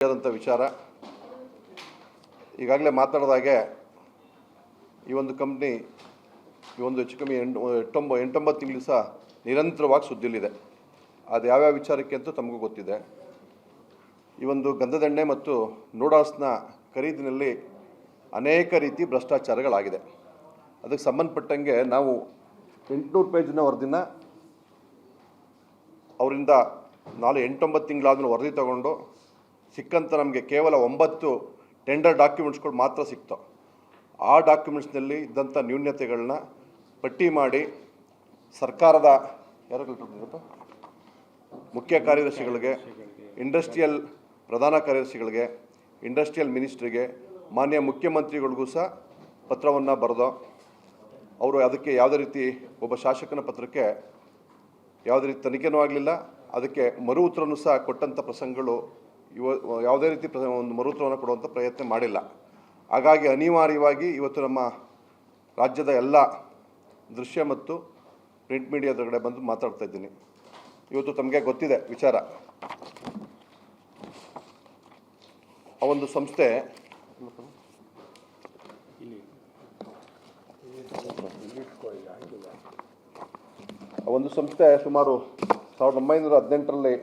ವಿಚಾರ ಈಗಾಗಲೇ ಮಾತಾಡಿದಾಗೆ ಈ ಒಂದು ಕಂಪ್ನಿ ಈ ಒಂದು ಹೆಚ್ಚು ಕಮ್ಮಿ 8-9 ತಿಂಗಳು ಸಹ ನಿರಂತರವಾಗಿ ಸುದ್ದಿಯಲ್ಲಿದೆ. ಅದು ಯಾವ್ಯಾವ ವಿಚಾರಕ್ಕೆ ಅಂತ ತಮಗೂ ಗೊತ್ತಿದೆ. ಈ ಒಂದು ಗಂಧದೆಣ್ಣೆ ಮತ್ತು ನೂಡಲ್ಸ್ನ ಖರೀದಿನಲ್ಲಿ ಅನೇಕ ರೀತಿ ಭ್ರಷ್ಟಾಚಾರಗಳಾಗಿದೆ. ಅದಕ್ಕೆ ಸಂಬಂಧಪಟ್ಟಂಗೆ ನಾವು 800 ಪೇಜಿನ ವರದಿನ ಅವರಿಂದ 8-9 ತಿಂಗಳಾದ್ಮೇಲೆ ವರದಿ ತಗೊಂಡು ಸಿಕ್ಕಂತ ನಮಗೆ ಕೇವಲ 9 ಟೆಂಡರ್ ಡಾಕ್ಯುಮೆಂಟ್ಸ್ಗಳು ಮಾತ್ರ ಸಿಕ್ತು. ಆ ಡಾಕ್ಯುಮೆಂಟ್ಸ್ನಲ್ಲಿ ಇದ್ದಂಥ ನ್ಯೂನತೆಗಳನ್ನ ಪಟ್ಟಿ ಮಾಡಿ ಸರ್ಕಾರದ ಮುಖ್ಯ ಕಾರ್ಯದರ್ಶಿಗಳಿಗೆ, ಇಂಡಸ್ಟ್ರಿಯಲ್ ಪ್ರಧಾನ ಕಾರ್ಯದರ್ಶಿಗಳಿಗೆ, ಇಂಡಸ್ಟ್ರಿಯಲ್ ಮಿನಿಸ್ಟ್ರಿಗೆ, ಮಾನ್ಯ ಮುಖ್ಯಮಂತ್ರಿಗಳಿಗೂ ಸಹ ಪತ್ರವನ್ನು ಬರೆದು ಅವರು ಅದಕ್ಕೆ ಯಾವುದೇ ರೀತಿ ಒಬ್ಬ ಶಾಸಕನ ಪತ್ರಕ್ಕೆ ಯಾವುದೇ ರೀತಿ ತನಿಖೆನೂ ಆಗಲಿಲ್ಲ. ಅದಕ್ಕೆ ಮರು ಉತ್ತರನೂ ಸಹ ಕೊಟ್ಟಂಥ ಪ್ರಸಂಗಗಳು ಯಾವುದೇ ರೀತಿ ಒಂದು ಮರು ಉತ್ತರವನ್ನು ಕೊಡುವಂಥ ಪ್ರಯತ್ನ ಮಾಡಿಲ್ಲ. ಹಾಗಾಗಿ ಅನಿವಾರ್ಯವಾಗಿ ಇವತ್ತು ನಮ್ಮ ರಾಜ್ಯದ ಎಲ್ಲ ದೃಶ್ಯ ಮತ್ತು ಪ್ರಿಂಟ್ ಮೀಡಿಯಾದ ಕಡೆ ಬಂದು ಮಾತಾಡ್ತಾ ಇದ್ದೀನಿ. ಇವತ್ತು ತಮಗೆ ಗೊತ್ತಿದೆ ವಿಚಾರ. ಆ ಒಂದು ಸಂಸ್ಥೆ ಸುಮಾರು 1918ರಲ್ಲಿ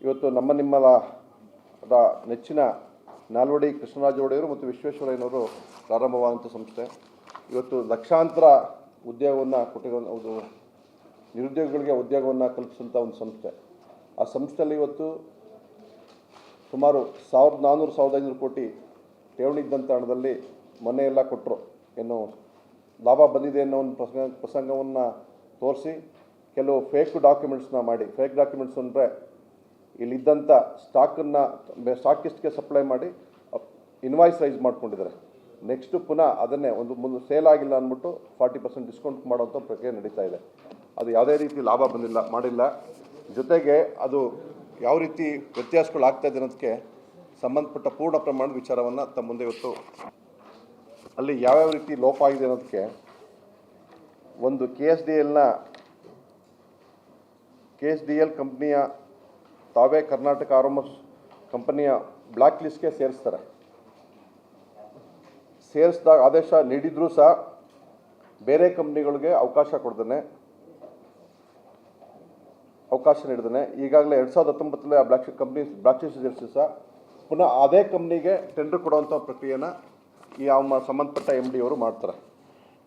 ಇವತ್ತು ನಿಮ್ಮಲ ನೆಚ್ಚಿನ ನಾಲ್ವಡಿ ಕೃಷ್ಣರಾಜ ಒಡೆಯರು ಮತ್ತು ವಿಶ್ವೇಶ್ವರಯ್ಯನವರು ಪ್ರಾರಂಭವಾದಂಥ ಸಂಸ್ಥೆ. ಇವತ್ತು ಲಕ್ಷಾಂತರ ಉದ್ಯೋಗವನ್ನು ಕೊಟ್ಟಿರೋ ನಿರುದ್ಯೋಗಿಗಳಿಗೆ ಉದ್ಯೋಗವನ್ನು ಕಲ್ಪಿಸಿದಂಥ ಒಂದು ಸಂಸ್ಥೆ. ಆ ಸಂಸ್ಥೆಯಲ್ಲಿ ಇವತ್ತು ಸುಮಾರು 1400-1500 ಕೋಟಿ ಠೇವಣಿ ಇದ್ದಂಥ ಹಣದಲ್ಲಿ ಮೊನ್ನೆಯೆಲ್ಲ ಕೊಟ್ಟರು. ಏನು ಲಾಭ ಬಂದಿದೆ ಅನ್ನೋ ಒಂದು ಪ್ರಸಂಗವನ್ನು ತೋರಿಸಿ ಕೆಲವು ಫೇಕ್ ಡಾಕ್ಯುಮೆಂಟ್ಸ್ನ ಮಾಡಿ, ಫೇಕ್ ಡಾಕ್ಯುಮೆಂಟ್ಸ್ ಅಂದರೆ ಇಲ್ಲಿದ್ದಂಥ ಸ್ಟಾಕಿಸ್ಟ್ಗೆ ಸಪ್ಲೈ ಮಾಡಿ ಇನ್ವಾಯ್ಸ್ ರೈಸ್ ಮಾಡ್ಕೊಂಡಿದ್ದಾರೆ. ನೆಕ್ಸ್ಟು ಪುನಃ ಅದನ್ನೇ ಮುಂದೆ ಸೇಲ್ ಆಗಿಲ್ಲ ಅಂದ್ಬಿಟ್ಟು 40% ಡಿಸ್ಕೌಂಟ್ ಮಾಡೋವಂಥ ಪ್ರಕ್ರಿಯೆ ನಡೀತಾ ಇದೆ. ಅದು ಯಾವುದೇ ರೀತಿ ಲಾಭ ಮಾಡಿಲ್ಲ. ಜೊತೆಗೆ ಅದು ಯಾವ ರೀತಿ ವ್ಯತ್ಯಾಸಗಳು ಆಗ್ತಾಯಿದೆ ಅನ್ನೋದಕ್ಕೆ ಸಂಬಂಧಪಟ್ಟ ಪೂರ್ಣ ಪ್ರಮಾಣದ ವಿಚಾರವನ್ನು ತಮ್ಮ ಮುಂದೆ ಇವತ್ತು ಅಲ್ಲಿ ಯಾವ್ಯಾವ ರೀತಿ ಲೋಪ ಆಗಿದೆ ಅನ್ನೋದಕ್ಕೆ ಒಂದು KSDL ಕಂಪ್ನಿಯ ತಾವೇ ಕರ್ನಾಟಕ ಆರೋಮಸ್ ಕಂಪನಿಯ ಬ್ಲ್ಯಾಕ್ ಲಿಸ್ಟ್ಗೆ ಸೇರಿಸ್ತಾರೆ. ಸೇರಿಸಿದಾಗ ಆದೇಶ ನೀಡಿದರೂ ಸಹ ಬೇರೆ ಕಂಪ್ನಿಗಳಿಗೆ ಅವಕಾಶ ನೀಡಿದ್ದಾನೆ. ಈಗಾಗಲೇ 2019ರಲ್ಲಿ ಆ ಬ್ಲ್ಯಾಕ್ ಲಿಸ್ಟ್ ಸೇರಿಸಿ ಸಹ ಪುನಃ ಅದೇ ಕಂಪ್ನಿಗೆ ಟೆಂಡರ್ ಕೊಡುವಂಥ ಪ್ರಕ್ರಿಯೆನ ಈ ಸಂಬಂಧಪಟ್ಟ MD ಅವರು ಮಾಡ್ತಾರೆ.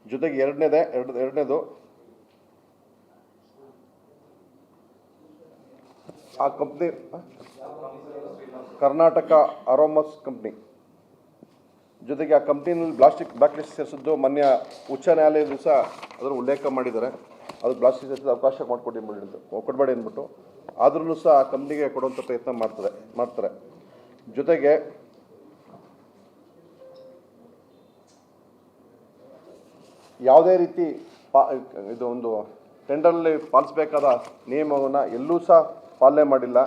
ಜೊತೆಗೆ ಎರಡನೇದು ಆ ಕಂಪ್ನಿ ಕರ್ನಾಟಕ ಆರೋಮಸ್ ಕಂಪ್ನಿ ಜೊತೆಗೆ ಆ ಕಂಪ್ನಿನಲ್ಲಿ ಬ್ಲ್ಯಾಕ್ ಲಿಸ್ಟ್ ಸೇರಿಸಿದ್ದು ಮಾನ್ಯ ಉಚ್ಚ ನ್ಯಾಯಾಲಯದ ಸಹ ಅದನ್ನು ಉಲ್ಲೇಖ ಮಾಡಿದ್ದಾರೆ. ಅದು ಬ್ಲ್ಯಾಕ್ ಲಿಸ್ಟ್ ಸೇರಿಸಿದ ಅವಕಾಶ ಕೊಡಬೇಡಿ ಅಂದ್ಬಿಟ್ಟು ಆದ್ರೂ ಸಹ ಆ ಕಂಪ್ನಿಗೆ ಕೊಡುವಂಥ ಪ್ರಯತ್ನ ಮಾಡ್ತಾರೆ. ಜೊತೆಗೆ ಯಾವುದೇ ರೀತಿ ಇದು ಒಂದು ಟೆಂಡರ್ನಲ್ಲಿ ಪಾಲಿಸಬೇಕಾದ ನಿಯಮವನ್ನು ಎಲ್ಲೂ ಸಹ ಪಾಲನೆ ಮಾಡಿಲ್ಲ.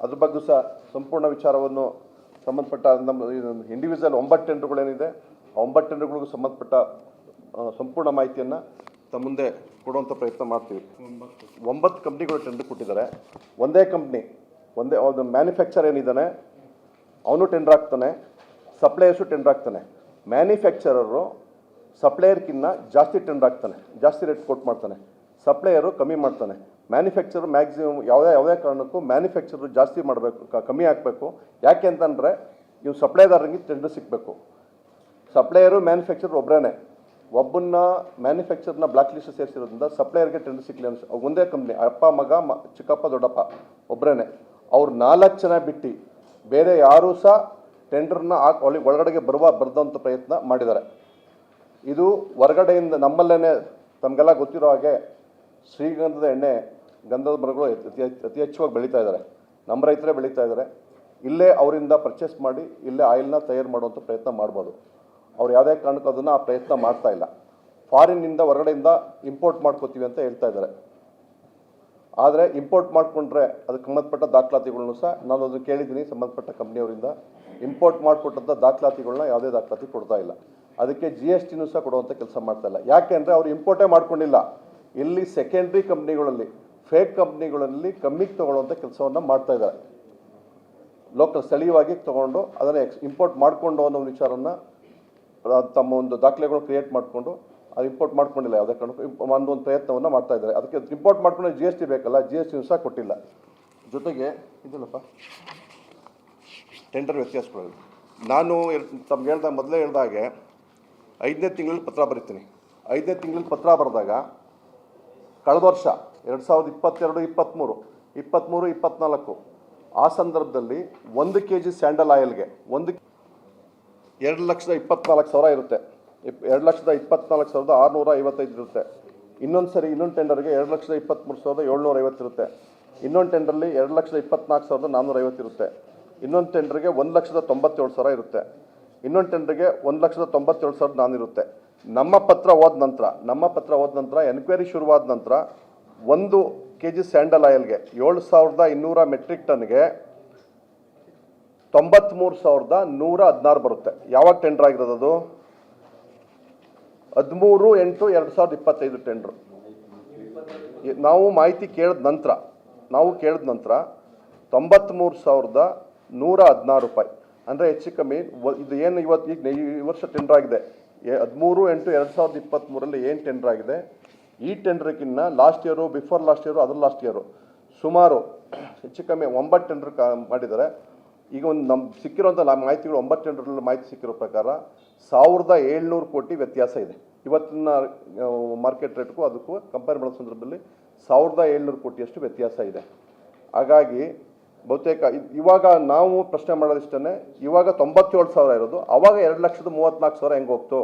ಅದ್ರ ಬಗ್ಗೆ ಸಹ ಸಂಪೂರ್ಣ ವಿಚಾರವನ್ನು ಸಂಬಂಧಪಟ್ಟ ನಮ್ಮ ಇಂಡಿವಿಜುವಲ್ 9 ಟೆಂಡರ್ಗಳೇನಿದೆ ಆ 9 ಟೆಂಡರ್ಗಳಿಗೂ ಸಂಬಂಧಪಟ್ಟ ಸಂಪೂರ್ಣ ಮಾಹಿತಿಯನ್ನು ತಮ್ಮ ಮುಂದೆ ಕೊಡುವಂಥ ಪ್ರಯತ್ನ ಮಾಡ್ತೀವಿ. 9 ಕಂಪ್ನಿಗಳು ಟೆಂಡರ್ ಕೊಟ್ಟಿದ್ದಾರೆ. ಒಂದೇ ಕಂಪ್ನಿ ಒಂದು ಮ್ಯಾನುಫ್ಯಾಕ್ಚರ್ ಏನಿದ್ದಾನೆ ಅವನು ಟೆಂಡರ್ ಹಾಕ್ತಾನೆ, ಸಪ್ಲೈಯರ್ಸು ಟೆಂಡರ್ ಹಾಕ್ತಾನೆ. ಮ್ಯಾನುಫ್ಯಾಕ್ಚರರು ಸಪ್ಲೈಯರ್ಗಿನ್ನ ಜಾಸ್ತಿ ಟೆಂಡರ್ ಹಾಕ್ತಾನೆ, ಜಾಸ್ತಿ ರೇಟ್ ಕೊಟ್ಟು ಮಾಡ್ತಾನೆ. ಸಪ್ಲೈಯರು ಕಮ್ಮಿ ಮಾಡ್ತಾನೆ. ಮ್ಯಾನುಫ್ಯಾಕ್ಚರ್ ಮ್ಯಾಕ್ಸಿಮಮ್ ಯಾವುದೇ ಕಾರಣಕ್ಕೂ ಮ್ಯಾನುಫ್ಯಾಕ್ಚರ್ ಜಾಸ್ತಿ ಮಾಡಬೇಕು, ಕಮ್ಮಿ ಹಾಕಬೇಕು. ಯಾಕೆ ಅಂತಂದರೆ ಇವು ಸಪ್ಲೈದಾರರಿಗೆ ಟೆಂಡರ್ ಸಿಗಬೇಕು. ಸಪ್ಲೈಯರು ಮ್ಯಾನುಫ್ಯಾಕ್ಚರ್ ಒಬ್ಬರೇ. ಒಬ್ಬನ್ನ ಮ್ಯಾನುಫ್ಯಾಕ್ಚರ್ನ ಬ್ಲ್ಯಾಕ್ ಲಿಸ್ಟ್ ಸೇರಿಸಿರೋದ್ರಿಂದ ಸಪ್ಲೈಯರ್ಗೆ ಟೆಂಡರ್ ಸಿಕ್ಕಲಿ ಒಂದೇ ಕಂಪ್ನಿ, ಅಪ್ಪ ಮಗ ಚಿಕ್ಕಪ್ಪ ದೊಡ್ಡಪ್ಪ ಒಬ್ಬರೇ. ಅವ್ರು 4 ಜನ ಬಿಟ್ಟು ಬೇರೆ ಯಾರೂ ಸಹ ಟೆಂಡರ್ನ ಒಳಗಡೆಗೆ ಬರೆದಂಥ ಪ್ರಯತ್ನ ಮಾಡಿದ್ದಾರೆ. ಇದು ಹೊರಗಡೆಯಿಂದ ನಮ್ಮಲ್ಲೇ ತಮಗೆಲ್ಲ ಗೊತ್ತಿರೋ ಹಾಗೆ ಶ್ರೀಗಂಧದ ಎಣ್ಣೆ, ಗಂಧದ ಮರಗಳು ಅತಿ ಹೆಚ್ಚಾಗಿ ಬೆಳೀತಾ ಇದ್ದಾರೆ. ನಮ್ಮ ರೈತರೇ ಬೆಳೀತಾ ಇದ್ದಾರೆ. ಇಲ್ಲೇ ಅವರಿಂದ ಪರ್ಚೇಸ್ ಮಾಡಿ ಇಲ್ಲೇ ಆಯಿಲ್ನ ತಯಾರು ಮಾಡುವಂಥ ಪ್ರಯತ್ನ ಮಾಡ್ಬೋದು. ಅವ್ರು ಯಾವುದೇ ಕಾರಣಕ್ಕೂ ಅದನ್ನು ಆ ಪ್ರಯತ್ನ ಮಾಡ್ತಾ ಇಲ್ಲ. ಫಾರಿನ್ನಿಂದ ಹೊರಗಡೆಯಿಂದ ಇಂಪೋರ್ಟ್ ಮಾಡ್ಕೋತೀವಿ ಅಂತ ಹೇಳ್ತಾ ಇದ್ದಾರೆ. ಆದರೆ ಇಂಪೋರ್ಟ್ ಮಾಡಿಕೊಂಡ್ರೆ ಅದಕ್ಕೆ ಸಂಬಂಧಪಟ್ಟ ದಾಖಲಾತಿಗಳನ್ನು ಸಹ ನಾನು ಅದನ್ನು ಕೇಳಿದ್ದೀನಿ ಸಂಬಂಧಪಟ್ಟ ಕಂಪ್ನಿಯವರಿಂದ. ಇಂಪೋರ್ಟ್ ಮಾಡಿಕೊಟ್ಟಂಥ ದಾಖಲಾತಿಗಳನ್ನ ಯಾವುದೇ ದಾಖಲಾತಿ ಕೊಡ್ತಾ ಇಲ್ಲ. ಅದಕ್ಕೆ GSTನೂ ಸಹ ಕೊಡುವಂಥ ಕೆಲಸ ಮಾಡ್ತಾ ಇಲ್ಲ. ಯಾಕೆ ಅಂದರೆ ಅವರು ಇಂಪೋರ್ಟೇ ಮಾಡ್ಕೊಂಡಿಲ್ಲ. ಇಲ್ಲಿ ಸೆಕೆಂಡ್ರಿ ಕಂಪ್ನಿಗಳಲ್ಲಿ, ಫೇಕ್ ಕಂಪ್ನಿಗಳಲ್ಲಿ ಕಮ್ಮಿಗೆ ತಗೊಳ್ಳುವಂಥ ಕೆಲಸವನ್ನು ಮಾಡ್ತಾ ಇದ್ದಾರೆ. ಲೋಕಲ್ ಸ್ಥಳೀಯವಾಗಿ ತೊಗೊಂಡು ಅದನ್ನು ಇಂಪೋರ್ಟ್ ಮಾಡಿಕೊಂಡು ಅನ್ನೋ ಒಂದು ವಿಚಾರನ ತಮ್ಮ ಒಂದು ದಾಖಲೆಗಳು ಕ್ರಿಯೇಟ್ ಮಾಡಿಕೊಂಡು ಅದು ಇಂಪೋರ್ಟ್ ಮಾಡ್ಕೊಂಡಿಲ್ಲ ಯಾವುದೇ ಕಾರಣಕ್ಕೂ ಒಂದು ಪ್ರಯತ್ನವನ್ನು ಮಾಡ್ತಾ ಇದ್ದಾರೆ. ಅದಕ್ಕೆ ಇಂಪೋರ್ಟ್ ಮಾಡ್ಕೊಂಡ್ರೆ GST ಬೇಕಲ್ಲ, GST ಸಹ ಕೊಟ್ಟಿಲ್ಲ. ಜೊತೆಗೆ ಇದಲ್ಲಪ್ಪ ಟೆಂಡರ್ ವ್ಯತ್ಯಾಸಗಳು ನಾನು ತಮ್ಗೆ ಮೊದಲೇ ಹೇಳ್ದಾಗೆ 5ನೇ ತಿಂಗಳಲ್ಲಿ ಪತ್ರ ಬರಿತೀನಿ. 5ನೇ ತಿಂಗಳಲ್ಲಿ ಪತ್ರ ಬರೆದಾಗ ಕಳೆದ ವರ್ಷ 2022, 23, 24 ಆ ಸಂದರ್ಭದಲ್ಲಿ 1 kg ಸ್ಯಾಂಡಲ್ ಆಯಿಲ್ಗೆ 2,24,000 ಇರುತ್ತೆ. 2,24,655 ಇರುತ್ತೆ. ಇನ್ನೊಂದು ಟೆಂಡರ್ಗೆ 2,23,750 ಇರುತ್ತೆ. ಇನ್ನೊಂದು ಟೆಂಡರ್ಲಿ 2,24,450 ಇರುತ್ತೆ. ಇನ್ನೊಂದು ಟೆಂಡರ್ಗೆ 1,97,000 ಇರುತ್ತೆ. ಇನ್ನೊಂದು ಟೆಂಡರ್ಗೆ 1,97,400 ಇರುತ್ತೆ. ನಮ್ಮ ಪತ್ರ ಹೋದ ನಂತರ ಎನ್ಕ್ವೈರಿ ಶುರುವಾದ ನಂತರ 1 kg ಸ್ಯಾಂಡಲ್ ಆಯಿಲ್ಗೆ 7,200 ಮೆಟ್ರಿಕ್ ಟನ್ಗೆ 93,116 ಬರುತ್ತೆ. ಯಾವಾಗ ಟೆಂಡರ್ ಆಗಿರೋದು? ಅದು 13/8/2025 ಟೆಂಡ್ರು. ನಾವು ಮಾಹಿತಿ ಕೇಳಿದ ನಂತರ 93,116 ರೂಪಾಯಿ. ಅಂದರೆ ಹೆಚ್ಚು ಕಮ್ಮಿ ಇದು ಏನು ಇವತ್ತು ಈ ವರ್ಷ ಟೆಂಡರ್ ಆಗಿದೆ 13/8/2023 ಏನು ಟೆಂಡರ್ ಆಗಿದೆ, ಈ ಟೆಂಡರ್ಗಿನ್ನ last year, before last year, other last year ಸುಮಾರು ಹೆಚ್ಚು ಕಮ್ಮಿ 9 ಟೆಂಡರ್ ಮಾಡಿದ್ದಾರೆ. ಈಗ ಒಂದು ಸಿಕ್ಕಿರೋಂಥ ಮಾಹಿತಿಗಳು 9 ಟೆಂಡರ್ಗಳಲ್ಲಿ ಮಾಹಿತಿ ಸಿಕ್ಕಿರೋ ಪ್ರಕಾರ 1,700 ಕೋಟಿ ವ್ಯತ್ಯಾಸ ಇದೆ. ಇವತ್ತಿನ ಮಾರ್ಕೆಟ್ ರೇಟ್ಗೂ ಅದಕ್ಕೂ ಕಂಪೇರ್ ಮಾಡೋ ಸಂದರ್ಭದಲ್ಲಿ 1,700 ಕೋಟಿಯಷ್ಟು ವ್ಯತ್ಯಾಸ ಇದೆ. ಹಾಗಾಗಿ ಬಹುತೇಕ ಇವಾಗ ನಾವು ಪ್ರಶ್ನೆ ಮಾಡೋದಿಷ್ಟೇ, ಇವಾಗ 97,000 ಇರೋದು, ಅವಾಗ 2,34,000 ಹೆಂಗೆ ಹೋಗ್ತು?